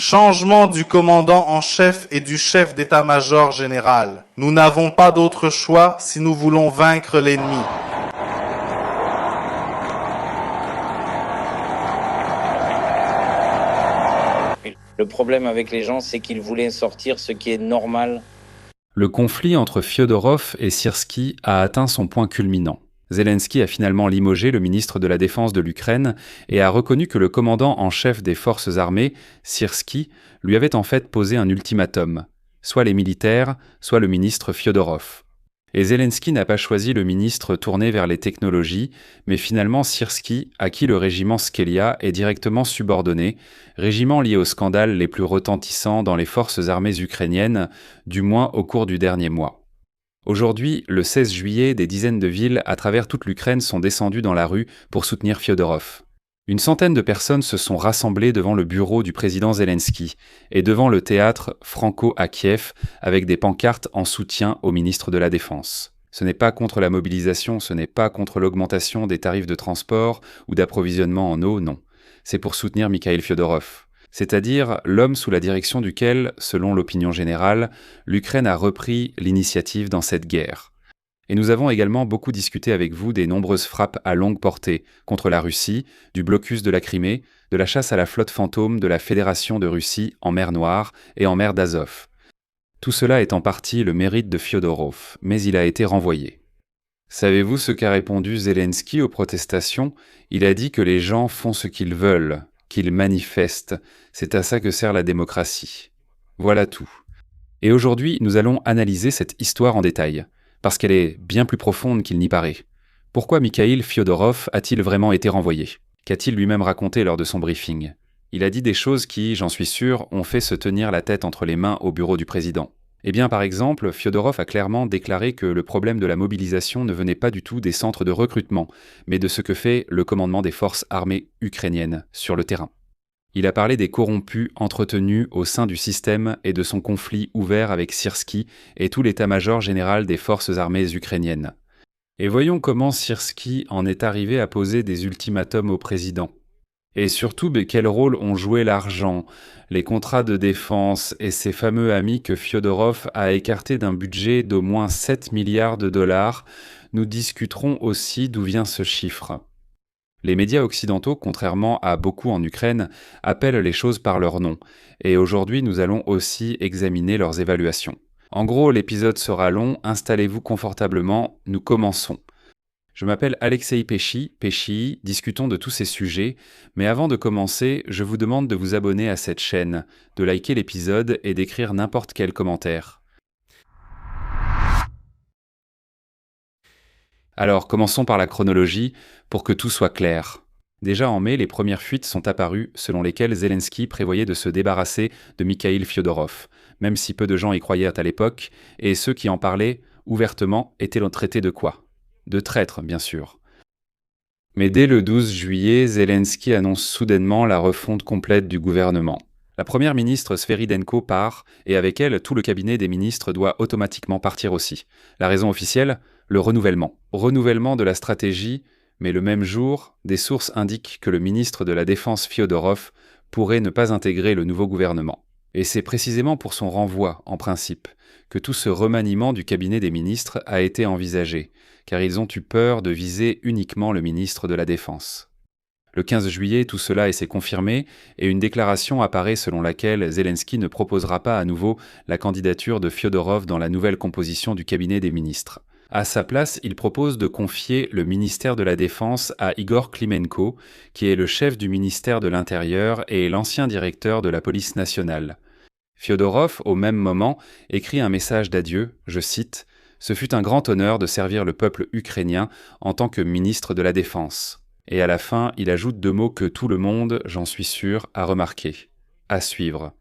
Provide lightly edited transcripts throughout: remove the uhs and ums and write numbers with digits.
Changement du commandant en chef et du chef d'état-major général. Nous n'avons pas d'autre choix si nous voulons vaincre l'ennemi. Le problème avec les gens, c'est qu'ils voulaient sortir ce qui est normal. Le conflit entre Fyodorov et Syrski a atteint son point culminant. Zelensky a finalement limogé le ministre de la Défense de l'Ukraine et a reconnu que le commandant en chef des forces armées, Syrski, lui avait en fait posé un ultimatum, soit les militaires, soit le ministre Fyodorov. Et Zelensky n'a pas choisi le ministre tourné vers les technologies, mais finalement Syrski, à qui le régiment Skelia est directement subordonné, régiment lié aux scandales les plus retentissants dans les forces armées ukrainiennes, du moins au cours du dernier mois. Aujourd'hui, le 16 juillet, des dizaines de villes à travers toute l'Ukraine sont descendues dans la rue pour soutenir Fyodorov. Une centaine de personnes se sont rassemblées devant le bureau du président Zelensky et devant le théâtre Franco à Kiev avec des pancartes en soutien au ministre de la Défense. Ce n'est pas contre la mobilisation, ce n'est pas contre l'augmentation des tarifs de transport ou d'approvisionnement en eau, non. C'est pour soutenir Mikhail Fyodorov. C'est-à-dire l'homme sous la direction duquel, selon l'opinion générale, l'Ukraine a repris l'initiative dans cette guerre. Et nous avons également beaucoup discuté avec vous des nombreuses frappes à longue portée contre la Russie, du blocus de la Crimée, de la chasse à la flotte fantôme de la Fédération de Russie en mer Noire et en mer d'Azov. Tout cela est en partie le mérite de Fyodorov, mais il a été renvoyé. Savez-vous ce qu'a répondu Zelensky aux protestations ? Il a dit que les gens font ce qu'ils veulent, qu'ils manifestent. C'est à ça que sert la démocratie. Voilà tout. Et aujourd'hui, nous allons analyser cette histoire en détail, parce qu'elle est bien plus profonde qu'il n'y paraît. Pourquoi Mikhail Fyodorov a-t-il vraiment été renvoyé ? Qu'a-t-il lui-même raconté lors de son briefing ? Il a dit des choses qui, j'en suis sûr, ont fait se tenir la tête entre les mains au bureau du président. Eh bien, par exemple, Fyodorov a clairement déclaré que le problème de la mobilisation ne venait pas du tout des centres de recrutement, mais de ce que fait le commandement des forces armées ukrainiennes sur le terrain. Il a parlé des corrompus entretenus au sein du système et de son conflit ouvert avec Syrski et tout l'état-major général des forces armées ukrainiennes. Et voyons comment Syrski en est arrivé à poser des ultimatums au président. Et surtout, quel rôle ont joué l'argent, les contrats de défense et ces fameux amis que Fyodorov a écartés d'un budget d'au moins 7 milliards de dollars. Nous discuterons aussi d'où vient ce chiffre. Les médias occidentaux, contrairement à beaucoup en Ukraine, appellent les choses par leur nom, et aujourd'hui nous allons aussi examiner leurs évaluations. En gros, l'épisode sera long, installez-vous confortablement, nous commençons. Je m'appelle Alexei Pesci, discutons de tous ces sujets, mais avant de commencer, je vous demande de vous abonner à cette chaîne, de liker l'épisode et d'écrire n'importe quel commentaire. Alors, commençons par la chronologie, pour que tout soit clair. Déjà en mai, les premières fuites sont apparues selon lesquelles Zelensky prévoyait de se débarrasser de Mikhail Fyodorov, même si peu de gens y croyaient à l'époque, et ceux qui en parlaient ouvertement étaient traités de quoi ? De traîtres, bien sûr. Mais dès le 12 juillet, Zelensky annonce soudainement la refonte complète du gouvernement. La première ministre Sveridenko part, et avec elle, tout le cabinet des ministres doit automatiquement partir aussi. La raison officielle ? Le renouvellement. Renouvellement de la stratégie, mais le même jour, des sources indiquent que le ministre de la Défense Fyodorov pourrait ne pas intégrer le nouveau gouvernement. Et c'est précisément pour son renvoi, en principe, que tout ce remaniement du cabinet des ministres a été envisagé, car ils ont eu peur de viser uniquement le ministre de la Défense. Le 15 juillet, tout cela s'est confirmé, et une déclaration apparaît selon laquelle Zelensky ne proposera pas à nouveau la candidature de Fyodorov dans la nouvelle composition du cabinet des ministres. À sa place, il propose de confier le ministère de la Défense à Igor Klimenko, qui est le chef du ministère de l'Intérieur et l'ancien directeur de la police nationale. Fyodorov, au même moment, écrit un message d'adieu, je cite « Ce fut un grand honneur de servir le peuple ukrainien en tant que ministre de la Défense ». Et à la fin, il ajoute 2 mots que tout le monde, j'en suis sûr, a remarqué. À suivre.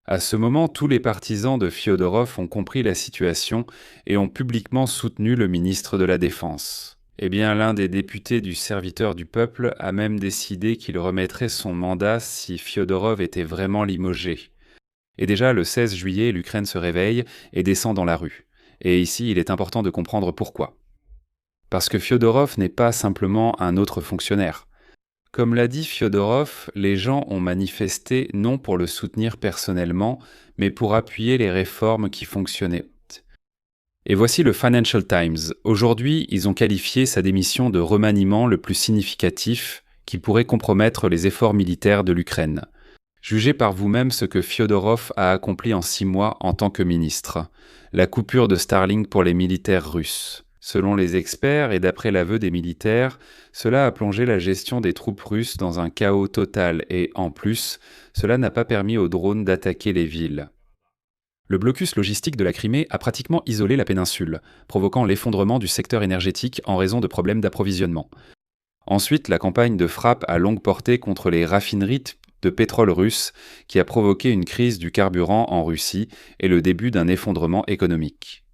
À ce moment, tous les partisans de Fyodorov ont compris la situation et ont publiquement soutenu le ministre de la Défense. Eh bien, l'un des députés du Serviteur du Peuple a même décidé qu'il remettrait son mandat si Fyodorov était vraiment limogé. Et déjà, le 16 juillet, l'Ukraine se réveille et descend dans la rue. Et ici, il est important de comprendre pourquoi. Parce que Fyodorov n'est pas simplement un autre fonctionnaire. Comme l'a dit Fyodorov, les gens ont manifesté non pour le soutenir personnellement, mais pour appuyer les réformes qui fonctionnaient. Et voici le Financial Times. Aujourd'hui, ils ont qualifié sa démission de remaniement le plus significatif qui pourrait compromettre les efforts militaires de l'Ukraine. Jugez par vous-même ce que Fyodorov a accompli en 6 mois en tant que ministre. La coupure de Starlink pour les militaires russes. Selon les experts et d'après l'aveu des militaires, cela a plongé la gestion des troupes russes dans un chaos total et, en plus, cela n'a pas permis aux drones d'attaquer les villes. Le blocus logistique de la Crimée a pratiquement isolé la péninsule, provoquant l'effondrement du secteur énergétique en raison de problèmes d'approvisionnement. Ensuite, la campagne de frappe à longue portée contre les raffineries de pétrole russes qui a provoqué une crise du carburant en Russie et le début d'un effondrement économique.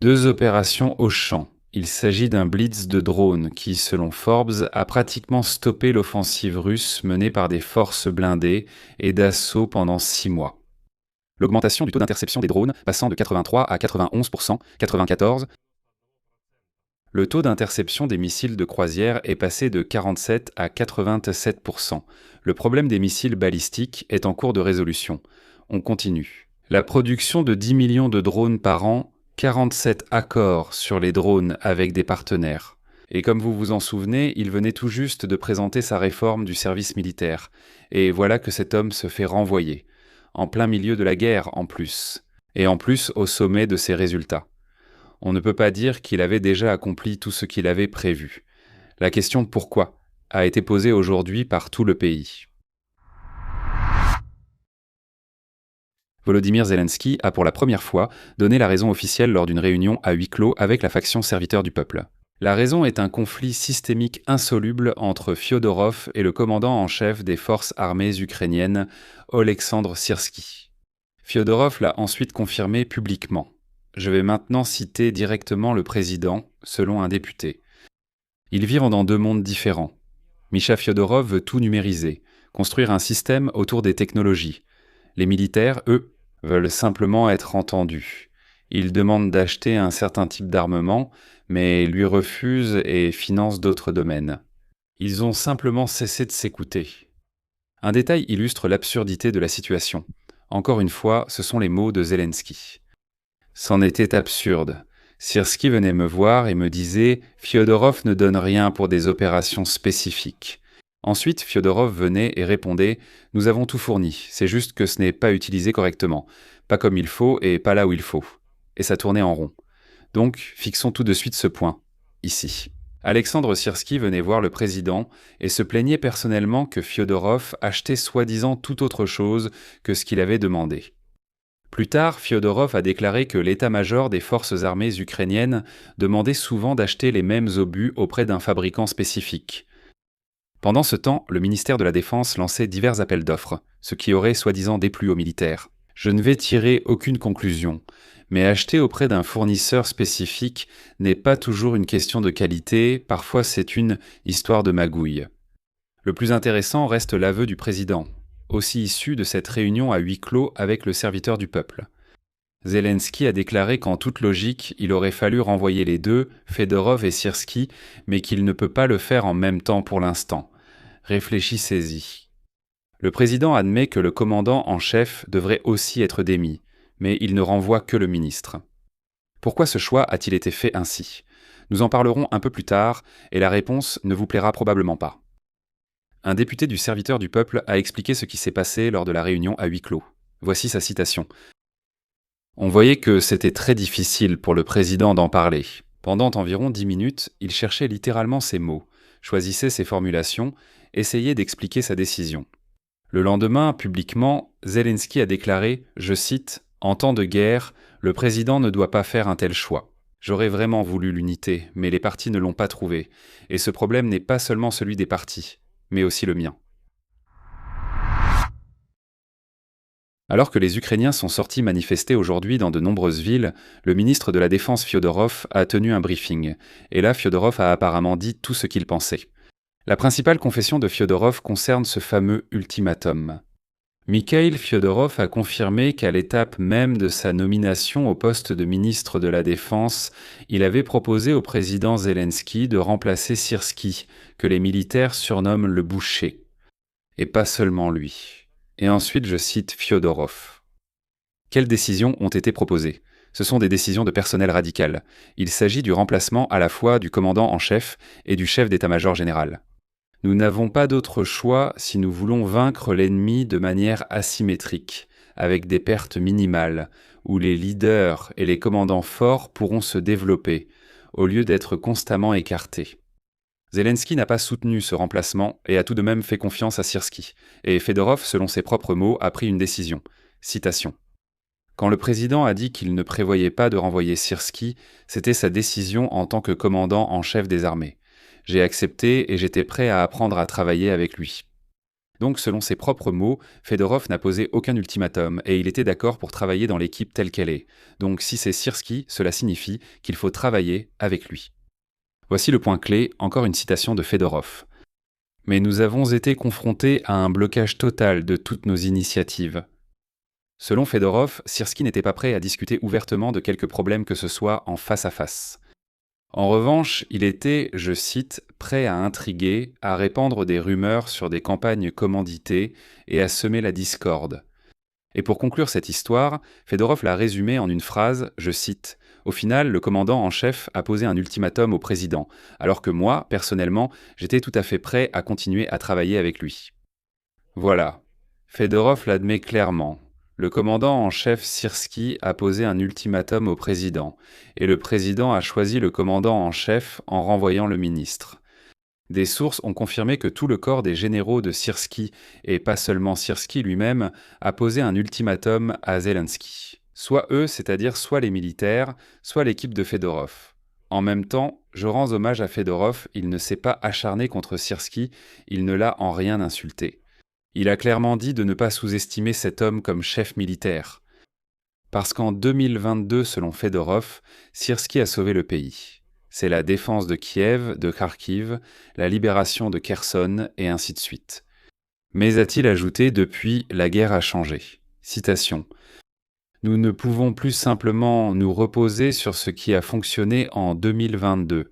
2 opérations au champ. Il s'agit d'un blitz de drones qui, selon Forbes, a pratiquement stoppé l'offensive russe menée par des forces blindées et d'assaut pendant 6 mois. L'augmentation du taux d'interception des drones passant de 83 à 91%, 94%. Le taux d'interception des missiles de croisière est passé de 47 à 87%. Le problème des missiles balistiques est en cours de résolution. On continue. La production de 10 millions de drones par an, 47 accords sur les drones avec des partenaires. Et comme vous vous en souvenez, il venait tout juste de présenter sa réforme du service militaire. Et voilà que cet homme se fait renvoyer. En plein milieu de la guerre en plus. Et en plus au sommet de ses résultats. On ne peut pas dire qu'il avait déjà accompli tout ce qu'il avait prévu. La question pourquoi a été posée aujourd'hui par tout le pays. Volodymyr Zelensky a pour la première fois donné la raison officielle lors d'une réunion à huis clos avec la faction serviteur du peuple. La raison est un conflit systémique insoluble entre Fyodorov et le commandant en chef des forces armées ukrainiennes, Oleksandr Syrsky. Fyodorov l'a ensuite confirmé publiquement. Je vais maintenant citer directement le président, selon un député. Ils vivent dans 2 mondes différents. Misha Fyodorov veut tout numériser, construire un système autour des technologies. Les militaires, eux, veulent simplement être entendus. Ils demandent d'acheter un certain type d'armement, mais lui refusent et financent d'autres domaines. Ils ont simplement cessé de s'écouter. Un détail illustre l'absurdité de la situation. Encore une fois, ce sont les mots de Zelensky. C'en était absurde. Syrsky venait me voir et me disait « Fyodorov ne donne rien pour des opérations spécifiques ». Ensuite, Fyodorov venait et répondait « Nous avons tout fourni, c'est juste que ce n'est pas utilisé correctement, pas comme il faut et pas là où il faut ». Et ça tournait en rond. Donc, fixons tout de suite ce point, ici. Alexandre Syrsky venait voir le président et se plaignait personnellement que Fyodorov achetait soi-disant tout autre chose que ce qu'il avait demandé. Plus tard, Fyodorov a déclaré que l'état-major des forces armées ukrainiennes demandait souvent d'acheter les mêmes obus auprès d'un fabricant spécifique. Pendant ce temps, le ministère de la Défense lançait divers appels d'offres, ce qui aurait soi-disant déplu aux militaires. Je ne vais tirer aucune conclusion, mais acheter auprès d'un fournisseur spécifique n'est pas toujours une question de qualité, parfois c'est une histoire de magouille. Le plus intéressant reste l'aveu du président, aussi issu de cette réunion à huis clos avec le serviteur du peuple. Zelensky a déclaré qu'en toute logique, il aurait fallu renvoyer les 2, Fedorov et Syrsky, mais qu'il ne peut pas le faire en même temps pour l'instant. Réfléchissez-y. Le président admet que le commandant en chef devrait aussi être démis, mais il ne renvoie que le ministre. Pourquoi ce choix a-t-il été fait ainsi ? Nous en parlerons un peu plus tard, et la réponse ne vous plaira probablement pas. Un député du serviteur du peuple a expliqué ce qui s'est passé lors de la réunion à huis clos. Voici sa citation. On voyait que c'était très difficile pour le président d'en parler. Pendant environ 10 minutes, il cherchait littéralement ses mots, choisissait ses formulations, essayait d'expliquer sa décision. Le lendemain, publiquement, Zelensky a déclaré, je cite, « En temps de guerre, le président ne doit pas faire un tel choix. J'aurais vraiment voulu l'unité, mais les partis ne l'ont pas trouvé. Et ce problème n'est pas seulement celui des partis, mais aussi le mien. » Alors que les Ukrainiens sont sortis manifester aujourd'hui dans de nombreuses villes, le ministre de la Défense Fyodorov a tenu un briefing. Et là, Fyodorov a apparemment dit tout ce qu'il pensait. La principale confession de Fyodorov concerne ce fameux ultimatum. Mikhail Fyodorov a confirmé qu'à l'étape même de sa nomination au poste de ministre de la Défense, il avait proposé au président Zelensky de remplacer Syrski, que les militaires surnomment le boucher. Et pas seulement lui. Et ensuite, je cite Fyodorov. Quelles décisions ont été proposées ? Ce sont des décisions de personnel radical. Il s'agit du remplacement à la fois du commandant en chef et du chef d'état-major général. Nous n'avons pas d'autre choix si nous voulons vaincre l'ennemi de manière asymétrique, avec des pertes minimales, où les leaders et les commandants forts pourront se développer, au lieu d'être constamment écartés. Zelensky n'a pas soutenu ce remplacement et a tout de même fait confiance à Syrski, et Fedorov, selon ses propres mots, a pris une décision. Citation. Quand le président a dit qu'il ne prévoyait pas de renvoyer Syrski, c'était sa décision en tant que commandant en chef des armées. J'ai accepté et j'étais prêt à apprendre à travailler avec lui. Donc, selon ses propres mots, Fedorov n'a posé aucun ultimatum et il était d'accord pour travailler dans l'équipe telle qu'elle est. Donc, si c'est Syrski, cela signifie qu'il faut travailler avec lui. Voici le point clé, encore une citation de Fedorov. Mais nous avons été confrontés à un blocage total de toutes nos initiatives. Selon Fedorov, Syrski n'était pas prêt à discuter ouvertement de quelque problème que ce soit en face à face. En revanche, il était, je cite, prêt à intriguer, à répandre des rumeurs sur des campagnes commanditées et à semer la discorde. Et pour conclure cette histoire, Fedorov l'a résumée en une phrase, je cite, « Au final, le commandant en chef a posé un ultimatum au président, alors que moi, personnellement, j'étais tout à fait prêt à continuer à travailler avec lui. » Voilà. Fedorov l'admet clairement. Le commandant en chef Syrski a posé un ultimatum au président, et le président a choisi le commandant en chef en renvoyant le ministre. Des sources ont confirmé que tout le corps des généraux de Syrski, et pas seulement Syrski lui-même, a posé un ultimatum à Zelensky. Soit eux, c'est-à-dire soit les militaires, soit l'équipe de Fedorov. En même temps, je rends hommage à Fedorov, il ne s'est pas acharné contre Syrski, il ne l'a en rien insulté. Il a clairement dit de ne pas sous-estimer cet homme comme chef militaire. Parce qu'en 2022, selon Fedorov, Syrski a sauvé le pays. C'est la défense de Kiev, de Kharkiv, la libération de Kherson, et ainsi de suite. Mais a-t-il ajouté, depuis, la guerre a changé. Citation. Nous ne pouvons plus simplement nous reposer sur ce qui a fonctionné en 2022.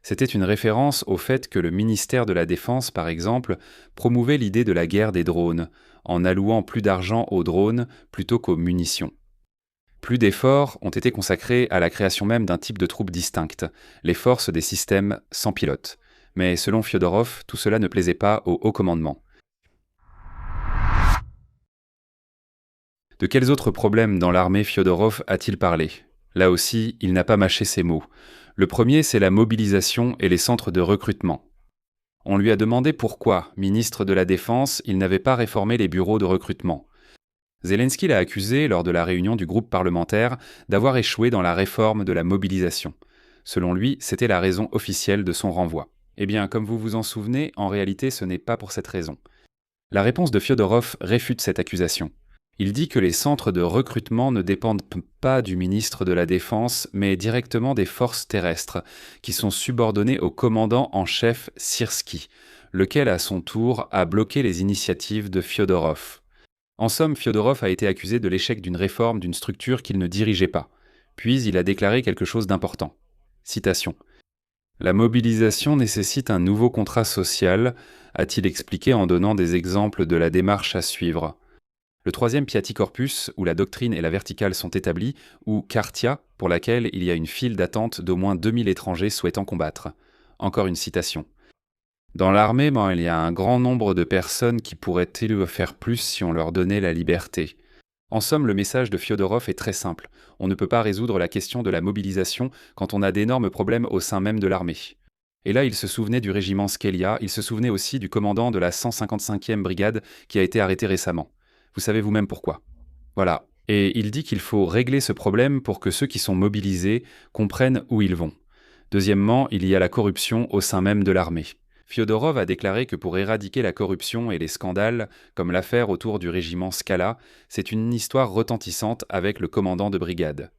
C'était une référence au fait que le ministère de la Défense, par exemple, promouvait l'idée de la guerre des drones, en allouant plus d'argent aux drones plutôt qu'aux munitions. Plus d'efforts ont été consacrés à la création même d'un type de troupes distinctes, les forces des systèmes sans pilote. Mais selon Fyodorov, tout cela ne plaisait pas au haut commandement. De quels autres problèmes dans l'armée Fyodorov a-t-il parlé ? Là aussi, il n'a pas mâché ses mots. Le premier, c'est la mobilisation et les centres de recrutement. On lui a demandé pourquoi, ministre de la Défense, il n'avait pas réformé les bureaux de recrutement. Zelensky l'a accusé, lors de la réunion du groupe parlementaire, d'avoir échoué dans la réforme de la mobilisation. Selon lui, c'était la raison officielle de son renvoi. Eh bien, comme vous vous en souvenez, en réalité, ce n'est pas pour cette raison. La réponse de Fyodorov réfute cette accusation. Il dit que les centres de recrutement ne dépendent pas du ministre de la Défense, mais directement des forces terrestres, qui sont subordonnées au commandant en chef Syrski, lequel à son tour a bloqué les initiatives de Fyodorov. En somme, Fyodorov a été accusé de l'échec d'une réforme d'une structure qu'il ne dirigeait pas. Puis il a déclaré quelque chose d'important. Citation. « La mobilisation nécessite un nouveau contrat social », a-t-il expliqué en donnant des exemples de la démarche à suivre. Le troisième Piatti Corpus, où la doctrine et la verticale sont établies, ou Khartia, pour laquelle il y a une file d'attente d'au moins 2000 étrangers souhaitant combattre. Encore une citation. Dans l'armée, il y a un grand nombre de personnes qui pourraient faire plus si on leur donnait la liberté. En somme, le message de Fyodorov est très simple. On ne peut pas résoudre la question de la mobilisation quand on a d'énormes problèmes au sein même de l'armée. Et là, il se souvenait du régiment Skelia, il se souvenait aussi du commandant de la 155e brigade qui a été arrêté récemment. Vous savez vous-même pourquoi. Voilà. Et il dit qu'il faut régler ce problème pour que ceux qui sont mobilisés comprennent où ils vont. Deuxièmement, il y a la corruption au sein même de l'armée. Fyodorov a déclaré que pour éradiquer la corruption et les scandales, comme l'affaire autour du régiment Skala, c'est une histoire retentissante avec le commandant de brigade.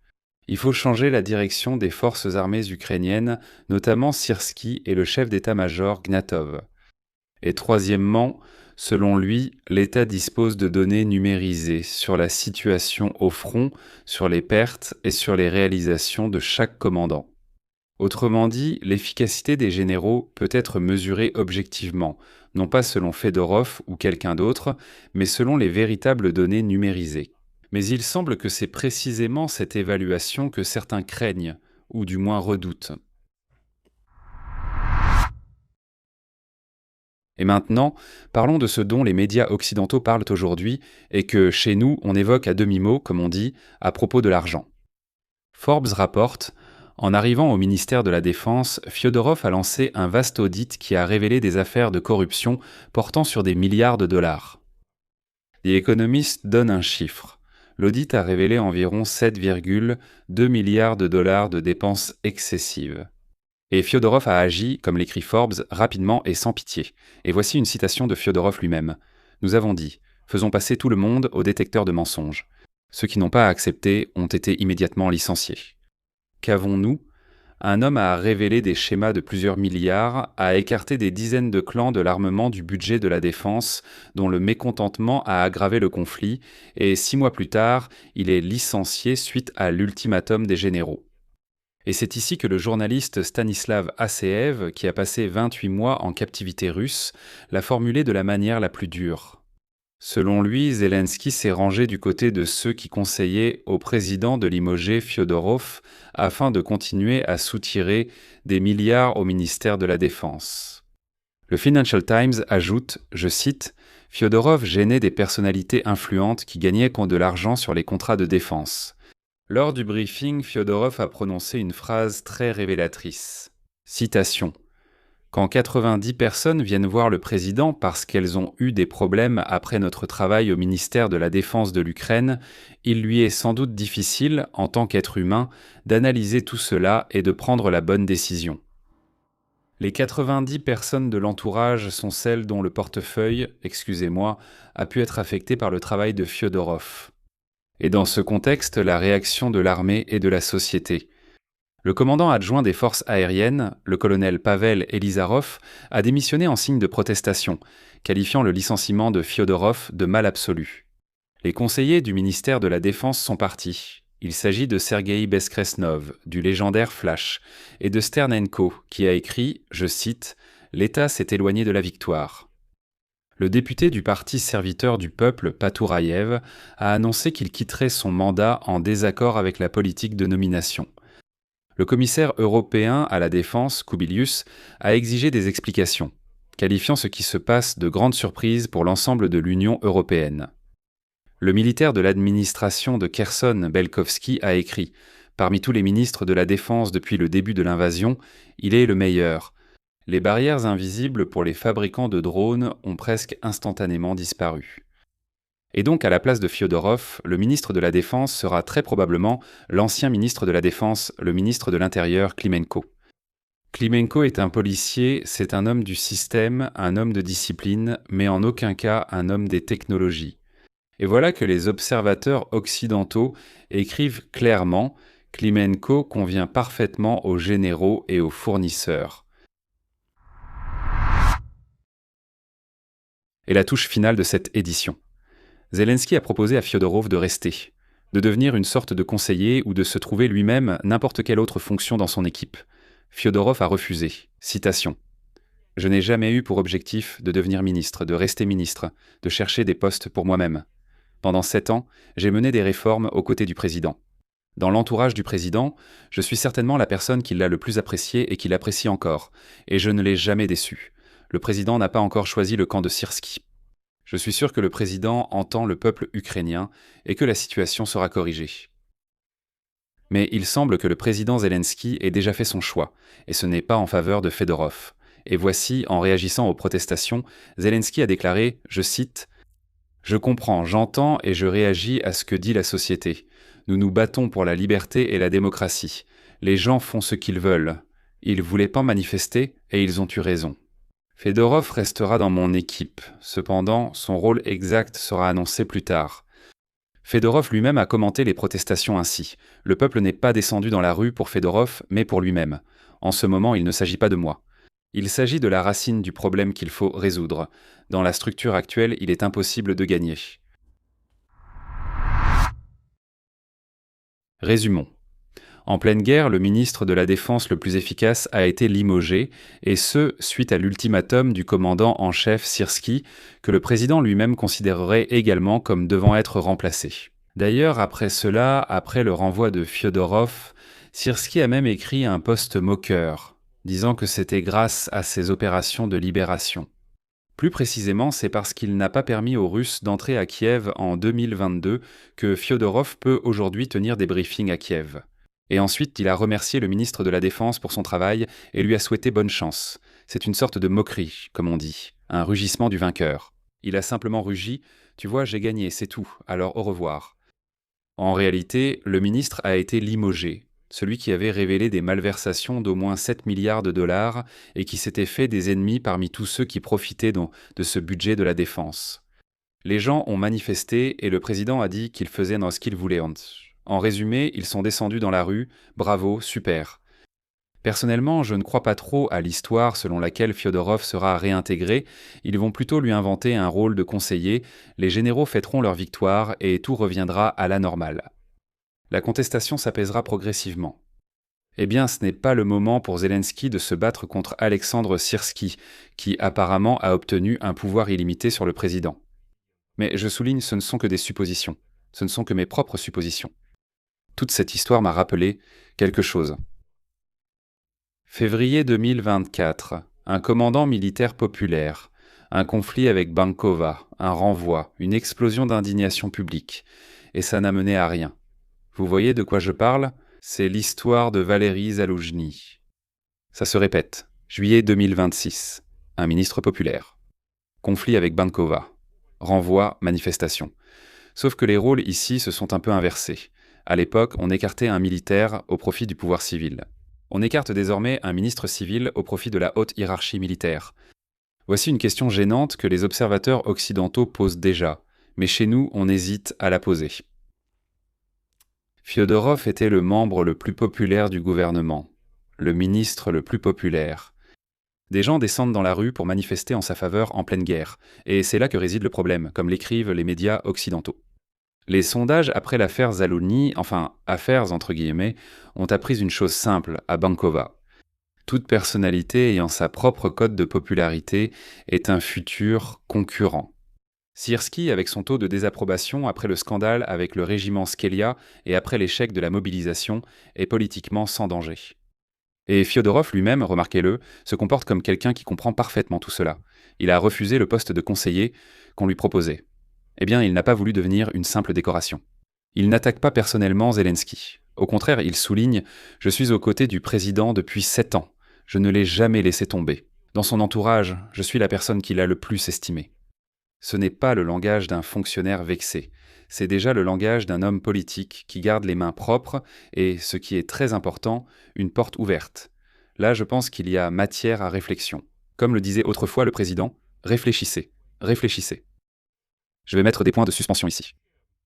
Il faut changer la direction des forces armées ukrainiennes, notamment Syrski et le chef d'état-major Gnatov. Et troisièmement, Selon lui, l'État dispose de données numérisées sur la situation au front, sur les pertes et sur les réalisations de chaque commandant. Autrement dit, l'efficacité des généraux peut être mesurée objectivement, non pas selon Fedorov ou quelqu'un d'autre, mais selon les véritables données numérisées. Mais il semble que c'est précisément cette évaluation que certains craignent, ou du moins redoutent. Et maintenant, parlons de ce dont les médias occidentaux parlent aujourd'hui et que, chez nous, on évoque à demi-mot, comme on dit, à propos de l'argent. Forbes rapporte: en arrivant au ministère de la Défense, Fyodorov a lancé un vaste audit qui a révélé des affaires de corruption portant sur des milliards de dollars. The Economist donne un chiffre. L'audit a révélé environ 7,2 milliards de dollars de dépenses excessives. Et Fyodorov a agi, comme l'écrit Forbes, rapidement et sans pitié. Et voici une citation de Fyodorov lui-même. Nous avons dit: faisons passer tout le monde au détecteur de mensonges. Ceux qui n'ont pas accepté ont été immédiatement licenciés. Qu'avons-nous? Un homme a révélé des schémas de plusieurs milliards, a écarté des dizaines de clans de l'armement du budget de la défense, dont le mécontentement a aggravé le conflit, et 6 mois plus tard, il est licencié suite à l'ultimatum des généraux. Et c'est ici que le journaliste Stanislav Asseev, qui a passé 28 mois en captivité russe, l'a formulé de la manière la plus dure. Selon lui, Zelensky s'est rangé du côté de ceux qui conseillaient au président de limoger Fyodorov afin de continuer à soutirer des milliards au ministère de la Défense. Le Financial Times ajoute, je cite, « Fyodorov gênait des personnalités influentes qui gagnaient de l'argent sur les contrats de défense. » Lors du briefing, Fyodorov a prononcé une phrase très révélatrice. Citation. « Quand 90 personnes viennent voir le président parce qu'elles ont eu des problèmes après notre travail au ministère de la Défense de l'Ukraine, il lui est sans doute difficile, en tant qu'être humain, d'analyser tout cela et de prendre la bonne décision. » Les 90 personnes de l'entourage sont celles dont le portefeuille, excusez-moi, a pu être affecté par le travail de Fyodorov. Et dans ce contexte, la réaction de l'armée et de la société. Le commandant adjoint des forces aériennes, le colonel Pavel Elizarov, a démissionné en signe de protestation, qualifiant le licenciement de Fyodorov de mal absolu. Les conseillers du ministère de la Défense sont partis. Il s'agit de Sergueï Beskresnov, du légendaire Flash, et de Sternenko, qui a écrit, je cite, « L'État s'est éloigné de la victoire ». Le député du parti serviteur du peuple, Patouraïev, a annoncé qu'il quitterait son mandat en désaccord avec la politique de nomination. Le commissaire européen à la défense, Kubilius, a exigé des explications, qualifiant ce qui se passe de grande surprise pour l'ensemble de l'Union européenne. Le militaire de l'administration de Kherson, Belkovski, a écrit « Parmi tous les ministres de la Défense depuis le début de l'invasion, il est le meilleur. Les barrières invisibles pour les fabricants de drones ont presque instantanément disparu. » Et donc, à la place de Fyodorov, le ministre de la Défense sera très probablement l'ancien ministre de la Défense, le ministre de l'Intérieur, Klimenko. Klimenko est un policier, c'est un homme du système, un homme de discipline, mais en aucun cas un homme des technologies. Et voilà que les observateurs occidentaux écrivent clairement « Klimenko convient parfaitement aux généraux et aux fournisseurs ». Et la touche finale de cette édition. Zelensky a proposé à Fyodorov de rester, de devenir une sorte de conseiller ou de se trouver lui-même n'importe quelle autre fonction dans son équipe. Fyodorov a refusé. Citation. « Je n'ai jamais eu pour objectif de devenir ministre, de rester ministre, de chercher des postes pour moi-même. Pendant 7 ans, j'ai mené des réformes aux côtés du président. Dans l'entourage du président, je suis certainement la personne qui l'a le plus apprécié et qui l'apprécie encore, et je ne l'ai jamais déçu. Le président n'a pas encore choisi le camp de Syrski. Je suis sûr que le président entend le peuple ukrainien et que la situation sera corrigée. » Mais il semble que le président Zelensky ait déjà fait son choix, et ce n'est pas en faveur de Fedorov. Et voici, en réagissant aux protestations, Zelensky a déclaré, je cite, « Je comprends, j'entends et je réagis à ce que dit la société. Nous nous battons pour la liberté et la démocratie. Les gens font ce qu'ils veulent. Ils voulaient pas manifester et ils ont eu raison. Fedorov restera dans mon équipe. Cependant, son rôle exact sera annoncé plus tard. » Fedorov lui-même a commenté les protestations ainsi. « Le peuple n'est pas descendu dans la rue pour Fedorov, mais pour lui-même. En ce moment, il ne s'agit pas de moi. Il s'agit de la racine du problème qu'il faut résoudre. Dans la structure actuelle, il est impossible de gagner. Résumons. En pleine guerre, le ministre de la Défense le plus efficace a été limogé, et ce, suite à l'ultimatum du commandant en chef Syrski, que le président lui-même considérerait également comme devant être remplacé. D'ailleurs, après cela, après le renvoi de Fiodorov, Syrski a même écrit un post moqueur, disant que c'était grâce à ses opérations de libération. Plus précisément, c'est parce qu'il n'a pas permis aux Russes d'entrer à Kiev en 2022 que Fiodorov peut aujourd'hui tenir des briefings à Kiev. Et ensuite, il a remercié le ministre de la Défense pour son travail et lui a souhaité bonne chance. C'est une sorte de moquerie, comme on dit, un rugissement du vainqueur. Il a simplement rugi « Tu vois, j'ai gagné, c'est tout, alors au revoir ». En réalité, le ministre a été limogé, celui qui avait révélé des malversations d'au moins 7 milliards de dollars et qui s'était fait des ennemis parmi tous ceux qui profitaient de ce budget de la défense. Les gens ont manifesté et le président a dit qu'il faisait ce qu'il voulait. En résumé, ils sont descendus dans la rue, bravo, super. Personnellement, je ne crois pas trop à l'histoire selon laquelle Fiodorov sera réintégré, ils vont plutôt lui inventer un rôle de conseiller, les généraux fêteront leur victoire et tout reviendra à la normale. La contestation s'apaisera progressivement. Eh bien, ce n'est pas le moment pour Zelensky de se battre contre Alexandre Syrski, qui apparemment a obtenu un pouvoir illimité sur le président. Mais je souligne, ce ne sont que des suppositions, ce ne sont que mes propres suppositions. Toute cette histoire m'a rappelé quelque chose. Février 2024, un commandant militaire populaire, un conflit avec Bankova, un renvoi, une explosion d'indignation publique, et ça n'a mené à rien. Vous voyez de quoi je parle ? C'est l'histoire de Valéry Zaloujny. Ça se répète, juillet 2026, un ministre populaire. Conflit avec Bankova, renvoi, manifestation. Sauf que les rôles ici se sont un peu inversés. À l'époque, on écartait un militaire au profit du pouvoir civil. On écarte désormais un ministre civil au profit de la haute hiérarchie militaire. Voici une question gênante que les observateurs occidentaux posent déjà, mais chez nous, on hésite à la poser. Fiodorov était le membre le plus populaire du gouvernement, le ministre le plus populaire. Des gens descendent dans la rue pour manifester en sa faveur en pleine guerre, et c'est là que réside le problème, comme l'écrivent les médias occidentaux. Les sondages après l'affaire Zaloujny, enfin « affaires » entre guillemets, ont appris une chose simple à Bankova. Toute personnalité ayant sa propre cote de popularité est un futur concurrent. Syrski, avec son taux de désapprobation après le scandale avec le régiment Skelia et après l'échec de la mobilisation, est politiquement sans danger. Et Fiodorov lui-même, remarquez-le, se comporte comme quelqu'un qui comprend parfaitement tout cela. Il a refusé le poste de conseiller qu'on lui proposait. Eh bien, il n'a pas voulu devenir une simple décoration. Il n'attaque pas personnellement Zelensky. Au contraire, il souligne « Je suis aux côtés du président depuis 7 ans. Je ne l'ai jamais laissé tomber. Dans son entourage, je suis la personne qu'il a le plus estimée. » Ce n'est pas le langage d'un fonctionnaire vexé. C'est déjà le langage d'un homme politique qui garde les mains propres et, ce qui est très important, une porte ouverte. Là, je pense qu'il y a matière à réflexion. Comme le disait autrefois le président, réfléchissez, réfléchissez. Je vais mettre des points de suspension ici.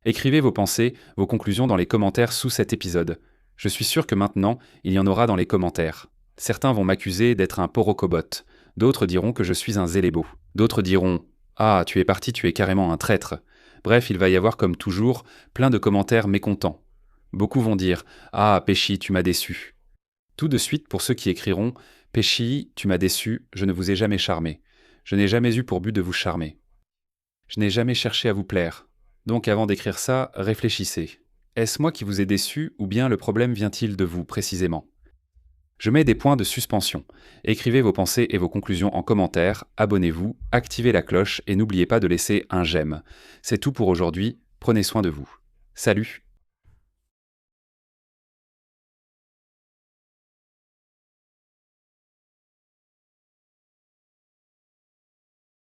Écrivez vos pensées, vos conclusions dans les commentaires sous cet épisode. Je suis sûr que maintenant, il y en aura dans les commentaires. Certains vont m'accuser d'être un porocobot. D'autres diront que je suis un zélébo. D'autres diront « Ah, tu es parti, tu es carrément un traître ». Bref, il va y avoir comme toujours plein de commentaires mécontents. Beaucoup vont dire « Ah, Péchi, tu m'as déçu ». Tout de suite, pour ceux qui écriront « Péchi, tu m'as déçu, je ne vous ai jamais charmé. Je n'ai jamais eu pour but de vous charmer. Je n'ai jamais cherché à vous plaire. Donc avant d'écrire ça, réfléchissez. Est-ce moi qui vous ai déçu ou bien le problème vient-il de vous précisément ? Je mets des points de suspension. Écrivez vos pensées et vos conclusions en commentaire, abonnez-vous, activez la cloche et n'oubliez pas de laisser un j'aime. C'est tout pour aujourd'hui, prenez soin de vous. Salut!